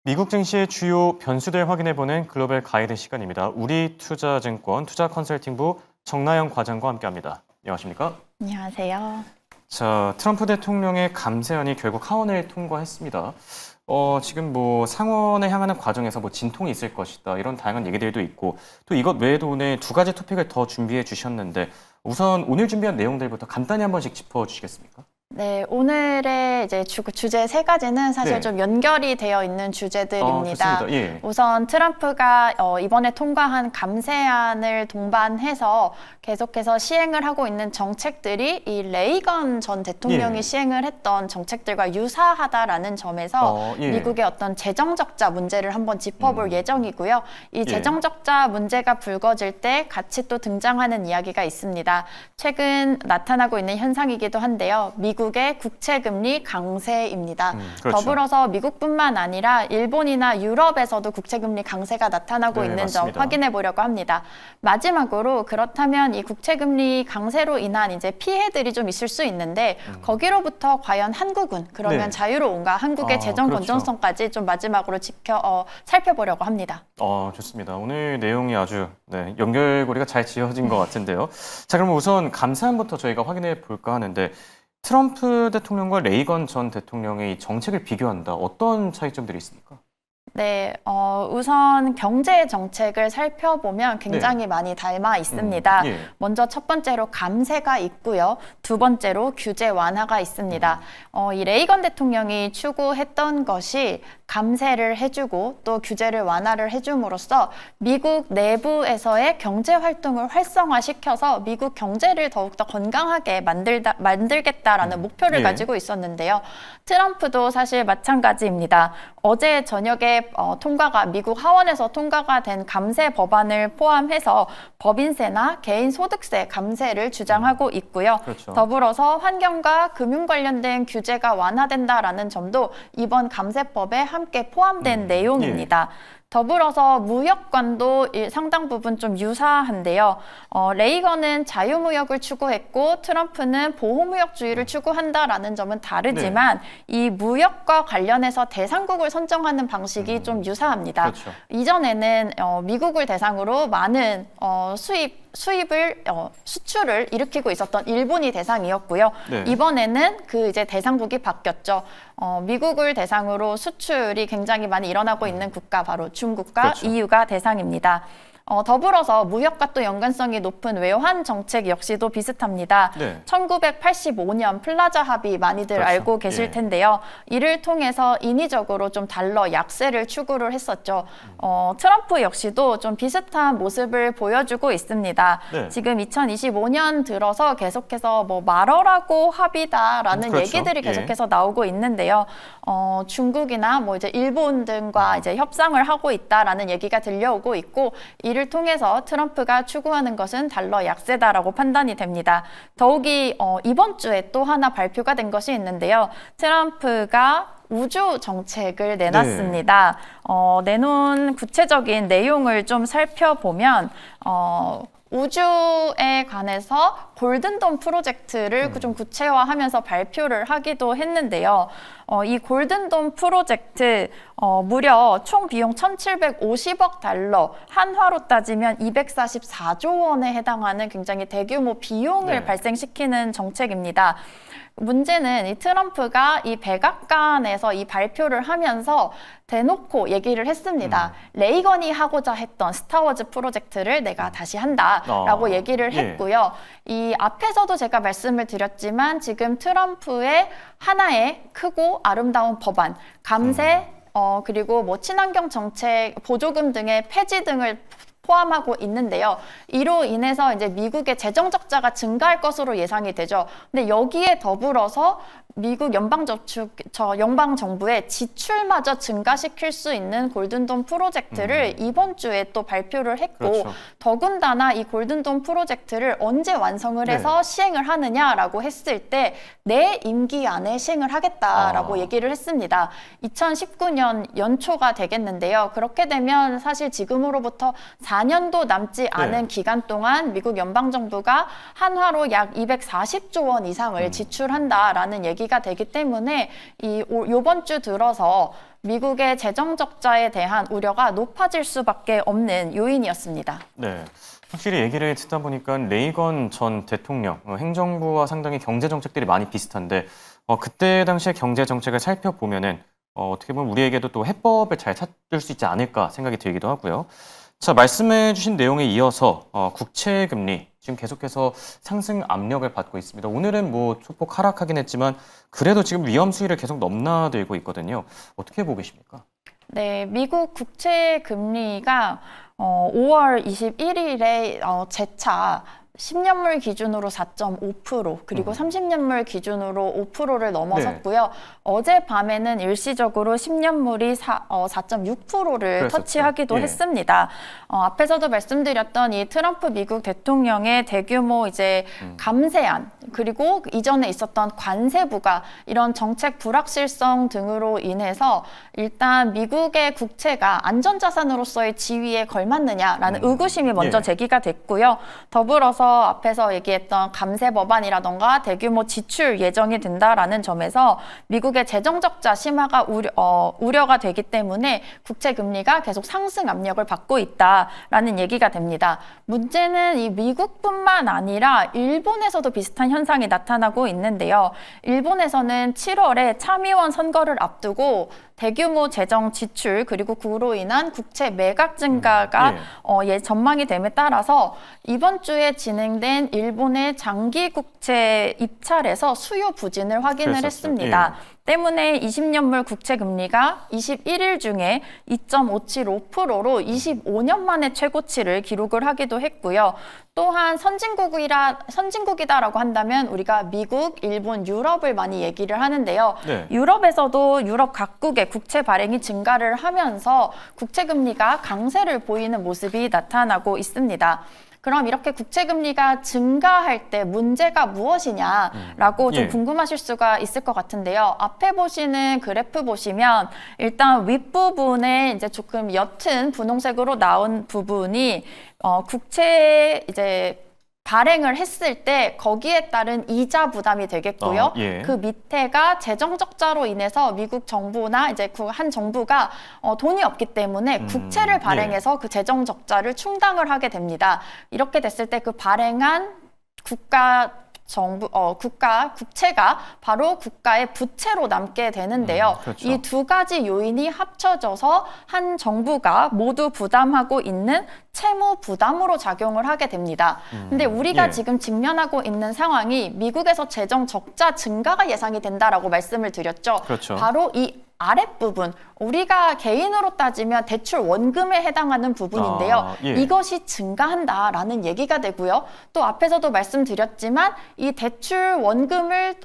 미국 증시의 주요 변수들 확인해보는 글로벌 가이드 시간입니다. 우리투자증권 투자컨설팅부 정나영 과장과 함께합니다. 안녕하십니까? 안녕하세요. 자, 트럼프 대통령의 감세안이 결국 하원을 통과했습니다. 지금 상원에 향하는 과정에서 진통이 있을 것이다 이런 다양한 얘기들도 있고 또 이것 외에도 오늘 두 가지 토픽을 더 준비해 주셨는데 우선 오늘 준비한 내용들부터 간단히 한 번씩 짚어주시겠습니까? 네, 오늘의 이제 주제 세 가지는 사실 네. 좀 연결이 되어 있는 주제들입니다. 좋습니다. 예. 우선 트럼프가 이번에 통과한 감세안을 동반해서 계속해서 시행을 하고 있는 정책들이 이 레이건 전 대통령이 예. 시행을 했던 정책들과 유사하다라는 점에서 예. 미국의 어떤 재정 적자 문제를 한번 짚어볼 예정이고요. 이 재정 적자 문제가 불거질 때 같이 또 등장하는 이야기가 있습니다. 최근 나타나고 있는 현상이기도 한데요. 미국의 국채금리 강세입니다. 그렇죠. 더불어서 미국뿐만 아니라 일본이나 유럽에서도 국채금리 강세가 나타나고 네, 있는 맞습니다. 점 확인해 보려고 합니다. 마지막으로 그렇다면 이 국채금리 강세로 인한 이제 피해들이 좀 있을 수 있는데 거기로부터 과연 한국은 그러면 네. 자유로운가? 한국의 재정 그렇죠. 건전성까지 좀 마지막으로 살펴보려고 합니다. 좋습니다. 오늘 내용이 아주 연결고리가 잘 지어진 것 같은데요. 자, 그럼 우선 감사안부터 저희가 확인해 볼까 하는데 트럼프 대통령과 레이건 전 대통령의 이 정책을 비교한다. 어떤 차이점들이 있습니까? 네, 우선 경제 정책을 살펴보면 굉장히 많이 닮아 있습니다. 먼저 첫 번째로 감세가 있고요. 두 번째로 규제 완화가 있습니다. 이 레이건 대통령이 추구했던 것이 감세를 해주고 또 규제를 완화를 해줌으로써 미국 내부에서의 경제 활동을 활성화시켜서 미국 경제를 더욱더 건강하게 만들겠다라는 목표를 가지고 있었는데요. 트럼프도 사실 마찬가지입니다. 어제 저녁에 미국 하원에서 통과가 된 감세 법안을 포함해서 법인세나 개인소득세 감세를 주장하고 있고요. 그렇죠. 더불어서 환경과 금융 관련된 규제가 완화된다라는 점도 이번 감세법에 함께 포함된 내용입니다. 더불어서 무역관도 상당 부분 좀 유사한데요. 레이건은 자유무역을 추구했고 트럼프는 보호무역주의를 추구한다라는 점은 다르지만 이 무역과 관련해서 대상국을 선정하는 방식이 좀 유사합니다. 그렇죠. 이전에는 미국을 대상으로 많은 수출을 일으키고 있었던 일본이 대상이었고요. 이번에는 그 이제 대상국이 바뀌었죠. 미국을 대상으로 수출이 굉장히 많이 일어나고 있는 국가 바로 중국과 그렇죠. EU가 대상입니다. 더불어서 무역과 또 연관성이 높은 외환 정책 역시도 비슷합니다. 1985년 플라자 합의 많이들 그렇죠. 알고 계실 텐데요. 이를 통해서 인위적으로 좀 달러 약세를 추구를 했었죠. 트럼프 역시도 좀 비슷한 모습을 보여주고 있습니다. 지금 2025년 들어서 계속해서 말어라고 합의다라는 그렇죠. 얘기들이 계속해서 나오고 있는데요. 중국이나 이제 일본 등과 이제 협상을 하고 있다라는 얘기가 들려오고 있고 이를 통해서 트럼프가 추구하는 것은 달러 약세다라고 판단이 됩니다. 더욱이 이번 주에 또 하나 발표가 된 것이 있는데요. 트럼프가 우주 정책을 내놨습니다. 내놓은 구체적인 내용을 좀 살펴보면 우주에 관해서 골든돔 프로젝트를 좀 구체화하면서 발표를 하기도 했는데요. 이 골든돔 프로젝트 무려 총 비용 1,750억 달러, 한화로 따지면 244조 원에 해당하는 굉장히 대규모 비용을 발생시키는 정책입니다. 문제는 이 트럼프가 이 백악관에서 이 발표를 하면서 대놓고 얘기를 했습니다. 레이건이 하고자 했던 스타워즈 프로젝트를 내가 다시 한다라고 얘기를 했고요. 이 앞에서도 제가 말씀을 드렸지만 지금 트럼프의 하나의 크고 아름다운 법안, 감세, 그리고 친환경 정책, 보조금 등의 폐지 등을 포함하고 있는데요. 이로 인해서 이제 미국의 재정 적자가 증가할 것으로 예상이 되죠. 근데 여기에 더불어서 미국 연방정부의 지출마저 증가시킬 수 있는 골든돔 프로젝트를 이번 주에 또 발표를 했고 더군다나 이 골든돔 프로젝트를 언제 완성을 해서 시행을 하느냐라고 했을 때 내 임기 안에 시행을 하겠다라고 얘기를 했습니다. 2019년 연초가 되겠는데요. 그렇게 되면 사실 지금으로부터 4년도 남지 않은 기간 동안 미국 연방정부가 한화로 약 240조 원 이상을 지출한다라는 얘기 얘기가 되기 때문에 요번 주 들어서 미국의 재정 적자에 대한 우려가 높아질 수밖에 없는 요인이었습니다. 네. 확실히 얘기를 듣다 보니까 레이건 전 대통령 행정부와 상당히 경제 정책들이 많이 비슷한데 그때 당시의 경제 정책을 살펴보면은 어떻게 보면 우리에게도 또 해법을 잘 찾을 수 있지 않을까 생각이 들기도 하고요. 자, 말씀해주신 내용에 이어서 국채 금리 지금 계속해서 상승 압력을 받고 있습니다. 오늘은 뭐 소폭 하락하긴 했지만 그래도 지금 위험 수위를 계속 넘나들고 있거든요. 어떻게 보고 계십니까? 네, 미국 국채 금리가 5월 21일에 재차 10년물 기준으로 4.5% 그리고 30년물 기준으로 5%를 넘어섰고요. 어젯밤에는 일시적으로 10년물이 4.6%를 그랬었죠. 터치하기도 예. 했습니다. 앞에서도 말씀드렸던 이 트럼프 미국 대통령의 대규모 이제 감세안 그리고 이전에 있었던 관세부가 이런 정책 불확실성 등으로 인해서 일단 미국의 국채가 안전자산으로서의 지위에 걸맞느냐라는 의구심이 먼저 예. 제기가 됐고요. 더불어서 앞에서 얘기했던 감세 법안이라던가 대규모 지출 예정이 된다라는 점에서 미국의 재정 적자 심화가 우려가 되기 때문에 국채 금리가 계속 상승 압력을 받고 있다라는 얘기가 됩니다. 문제는 이 미국뿐만 아니라 일본에서도 비슷한 현상이 나타나고 있는데요. 일본에서는 7월에 참의원 선거를 앞두고 대규모 재정 지출 그리고 그로 인한 국채 매각 증가가 전망이 됨에 따라서 이번 주에 진행된 일본의 장기 국채 입찰에서 수요 부진을 확인을 그랬었죠. 했습니다. 때문에 20년물 국채 금리가 21일 중에 2.575%로 25년 만에 최고치를 기록을 하기도 했고요. 또한 선진국이다라고 한다면 우리가 미국, 일본, 유럽을 많이 얘기를 하는데요. 네. 유럽에서도 유럽 각국의 국채 발행이 증가를 하면서 국채 금리가 강세를 보이는 모습이 나타나고 있습니다. 그럼 이렇게 국채 금리가 증가할 때 문제가 무엇이냐라고 좀 궁금하실 수가 있을 것 같은데요. 앞에 보시는 그래프 보시면 일단 윗부분에 이제 조금 옅은 분홍색으로 나온 부분이 국채 이제 발행을 했을 때 거기에 따른 이자 부담이 되겠고요. 그 밑에가 재정 적자로 인해서 미국 정부나 이제 그 한 정부가 돈이 없기 때문에 국채를 발행해서 그 재정 적자를 충당을 하게 됩니다. 이렇게 됐을 때 그 발행한 국가 국채가 바로 국가의 부채로 남게 되는데요. 그렇죠. 이 두 가지 요인이 합쳐져서 한 정부가 모두 부담하고 있는 채무 부담으로 작용을 하게 됩니다. 근데 우리가 지금 직면하고 있는 상황이 미국에서 재정 적자 증가가 예상이 된다라고 말씀을 드렸죠. 그렇죠. 바로 이 아랫부분, 우리가 개인으로 따지면 대출 원금에 해당하는 부분인데요. 이것이 증가한다라는 얘기가 되고요. 또 앞에서도 말씀드렸지만 이 대출 원금을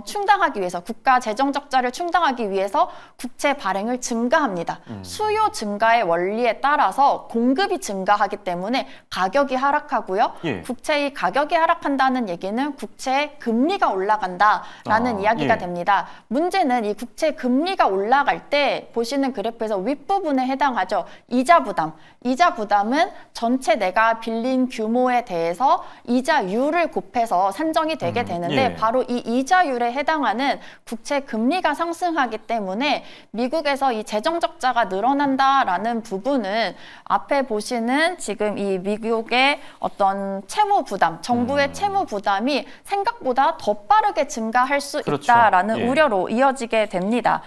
충당하기 위해서 국가 재정 적자를 충당하기 위해서 국채 발행을 증가합니다. 수요 증가의 원리에 따라서 공급이 증가하기 때문에 가격이 하락하고요. 국채의 가격이 하락한다는 얘기는 국채 금리가 올라간다라는 이야기가 됩니다. 문제는 이 국채 금리가 올라갈 때 보시는 그래프에서 윗부분에 해당하죠. 이자 부담. 이자 부담은 전체 내가 빌린 규모에 대해서 이자율을 곱해서 산정이 되게 되는데 바로 이 이자율에 해당하는 국채 금리가 상승하기 때문에 미국에서 이 재정 적자가 늘어난다라는 부분은 앞에 보시는 지금 이 미국의 어떤 채무 부담, 정부의 채무 부담이 생각보다 더 빠르게 증가할 수 있다라는 우려로 이어지게 됩니다.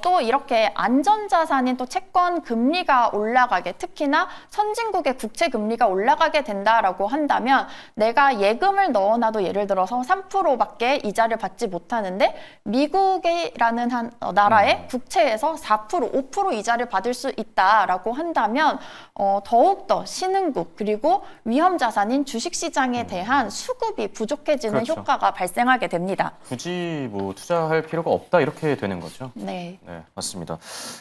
또 이렇게 안전자산인 또 채권 금리가 올라가게, 특히나 선진국의 국채 금리가 올라가게 된다라고 한다면 내가 예금을 넣어놔도 예를 들어서 3%밖에 이자를 받지 못하는데 미국이라는 한 나라의 국채에서 4%, 5% 이자를 받을 수 있다라고 한다면 더욱더 신흥국 그리고 위험자산인 주식시장에 대한 수급이 부족해지는 효과가 발생하게 됩니다. 굳이 뭐 투자할 필요가 없다 이렇게 되는 거죠. 네. 네, 맞습니다.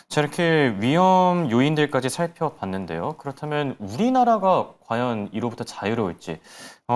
자, 이렇게 위험 요인들까지 살펴봤는데요. 그렇다면 우리나라가 과연 이로부터 자유로울지,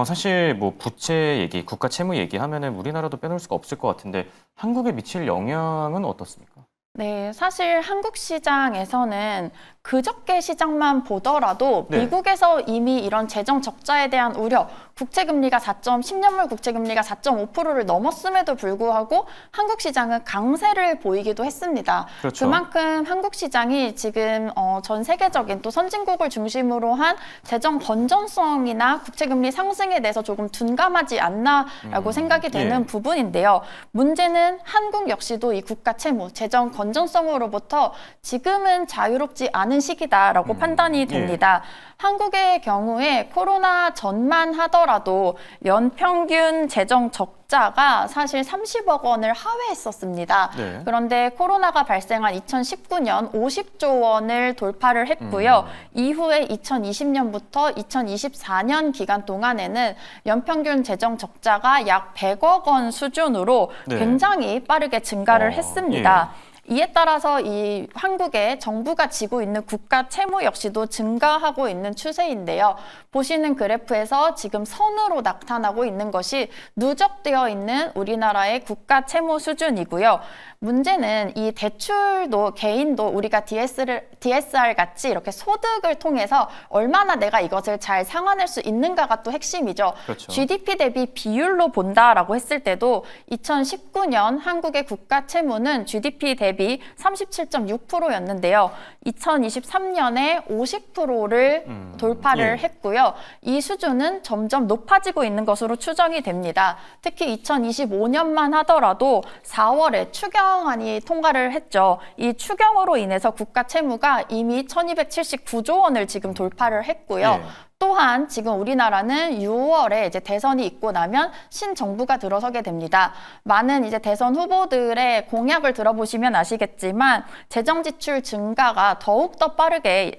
사실 뭐 부채 얘기, 국가 채무 얘기하면은 우리나라도 빼놓을 수가 없을 것 같은데 한국에 미칠 영향은 어떻습니까? 네, 사실 한국 시장에서는 그저께 시장만 보더라도 네. 미국에서 이미 이런 재정 적자에 대한 우려, 국채금리가 10년물 국채금리가 4.5%를 넘었음에도 불구하고 한국 시장은 강세를 보이기도 했습니다. 그렇죠. 그만큼 한국 시장이 지금 전 세계적인 또 선진국을 중심으로 한 재정 건전성이나 국채금리 상승에 대해서 조금 둔감하지 않나라고 생각이 되는 예. 부분인데요. 문제는 한국 역시도 이 국가 채무, 재정 건전성으로부터 지금은 자유롭지 않은 시기다라고 판단이 됩니다. 한국의 경우에 코로나 전만 하더라도 연평균 재정 적자가 사실 30억 원을 하회했었습니다. 네. 그런데 코로나가 발생한 2019년 50조 원을 돌파를 했고요. 이후에 2020년부터 2024년 기간 동안에는 연평균 재정 적자가 약 100억 원 수준으로 네. 굉장히 빠르게 증가를 했습니다. 예. 이에 따라서 이 한국의 정부가 지고 있는 국가 채무 역시도 증가하고 있는 추세인데요. 보시는 그래프에서 지금 선으로 나타나고 있는 것이 누적되어 있는 우리나라의 국가 채무 수준이고요. 문제는 이 대출도 개인도 우리가 DSR 같이 이렇게 소득을 통해서 얼마나 내가 이것을 잘 상환할 수 있는가가 또 핵심이죠. 그렇죠. GDP 대비 비율로 본다라고 했을 때도 2019년 한국의 국가 채무는 GDP 대비 37.6%였는데요. 2023년에 50%를 돌파를 예. 했고요. 이 수준은 점점 높아지고 있는 것으로 추정이 됩니다. 특히 2025년만 하더라도 4월에 추경안이 통과를 했죠. 이 추경으로 인해서 국가 채무가 이미 1279조 원을 지금 돌파를 했고요. 예. 또한 지금 우리나라는 6월에 이제 대선이 있고 나면 신정부가 들어서게 됩니다. 많은 이제 대선 후보들의 공약을 들어보시면 아시겠지만 재정 지출 증가가 더욱더 빠르게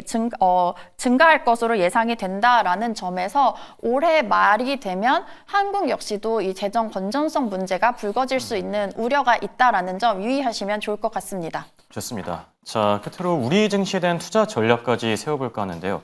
증가할 것으로 예상이 된다라는 점에서 올해 말이 되면 한국 역시도 이 재정 건전성 문제가 불거질 수 있는 우려가 있다라는 점 유의하시면 좋을 것 같습니다. 좋습니다. 자, 끝으로 우리 증시에 대한 투자 전략까지 세워볼까 하는데요.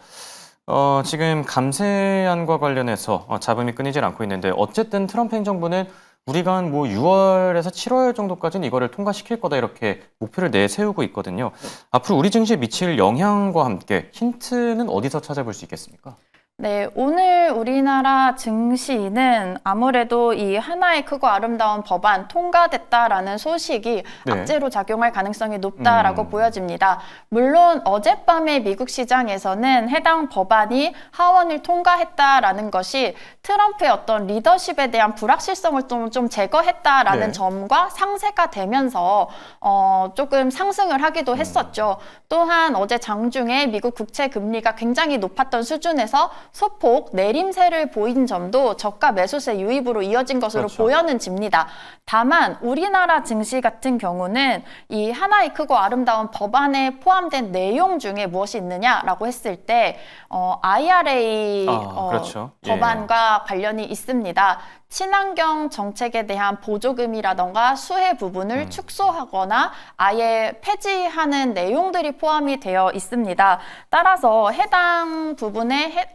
지금 감세안과 관련해서 잡음이 끊이질 않고 있는데 어쨌든 트럼프 행정부는 우리가 한 뭐 6월에서 7월 정도까지는 이거를 통과시킬 거다 이렇게 목표를 내세우고 있거든요. 앞으로 우리 증시에 미칠 영향과 함께 힌트는 어디서 찾아볼 수 있겠습니까? 네, 오늘 우리나라 증시는 아무래도 이 하나의 크고 아름다운 법안 통과됐다라는 소식이 네. 악재로 작용할 가능성이 높다라고 보여집니다. 물론 어젯밤에 미국 시장에서는 해당 법안이 하원을 통과했다라는 것이 트럼프의 어떤 리더십에 대한 불확실성을 좀 제거했다라는 네. 점과 상쇄가 되면서 조금 상승을 하기도 했었죠. 또한 어제 장중에 미국 국채 금리가 굉장히 높았던 수준에서 소폭 내림세를 보인 점도 저가 매수세 유입으로 이어진 것으로 그렇죠. 보여집니다. 다만 우리나라 증시 같은 경우는 이 하나의 크고 아름다운 법안에 포함된 내용 중에 무엇이 있느냐라고 했을 때 IRA 그렇죠. 법안과 관련이 있습니다. 친환경 정책에 대한 보조금이라던가 수혜 부분을 축소하거나 아예 폐지하는 내용들이 포함이 되어 있습니다. 따라서 해당 부분에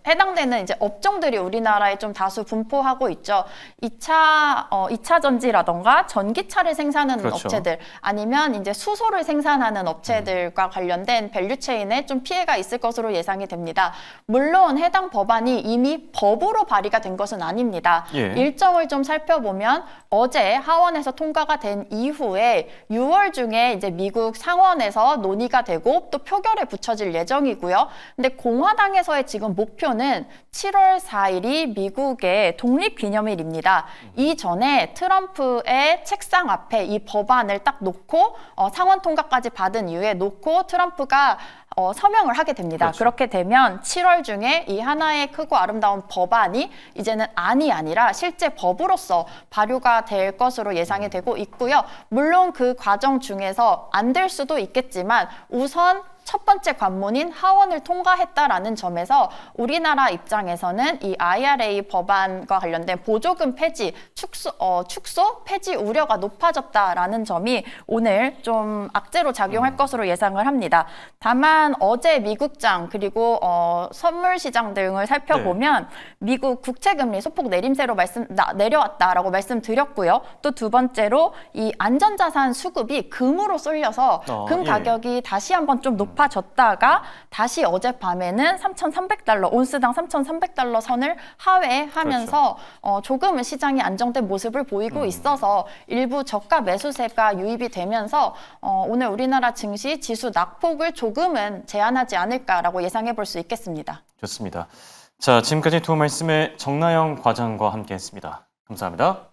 해당되는 이제 업종들이 우리나라에 좀 다수 분포하고 있죠. 2차 전지라던가 전기차를 생산하는 그렇죠. 업체들 아니면 이제 수소를 생산하는 업체들과 관련된 밸류체인에 좀 피해가 있을 것으로 예상이 됩니다. 물론 해당 법안이 이미 법으로 발의가 된 것은 아닙니다. 예. 일정을 좀 살펴보면 어제 하원에서 통과가 된 이후에 6월 중에 이제 미국 상원에서 논의가 되고 또 표결에 붙여질 예정이고요. 근데 공화당에서의 지금 목표는 7월 4일이 미국의 독립기념일입니다. 이전에 트럼프의 책상 앞에 이 법안을 딱 놓고 상원 통과까지 받은 이후에 놓고 트럼프가 서명을 하게 됩니다. 그렇죠. 그렇게 되면 7월 중에 이 하나의 크고 아름다운 법안이 이제는 안이 아니라 실제 법으로서 발효가 될 것으로 예상이 되고 있고요. 물론 그 과정 중에서 안 될 수도 있겠지만 우선 첫 번째 관문인 하원을 통과했다라는 점에서 우리나라 입장에서는 이 IRA 법안과 관련된 보조금 폐지, 축소 폐지 우려가 높아졌다라는 점이 오늘 좀 악재로 작용할 것으로 예상을 합니다. 다만 어제 미국장 그리고 선물 시장 등을 살펴보면 미국 국채금리 소폭 내림세로 내려왔다라고 말씀드렸고요. 또 두 번째로 이 안전자산 수급이 금으로 쏠려서 금 가격이 다시 한번 좀 높아졌다가 다시 어젯밤에는 3,300달러, 온스당 3,300달러 선을 하회하면서 조금은 시장이 안정된 모습을 보이고 있어서 일부 저가 매수세가 유입이 되면서 오늘 우리나라 증시 지수 낙폭을 조금은 제한하지 않을까라고 예상해 볼 수 있겠습니다. 좋습니다. 자, 지금까지 두 말씀에 정나영 과장과 함께했습니다. 감사합니다.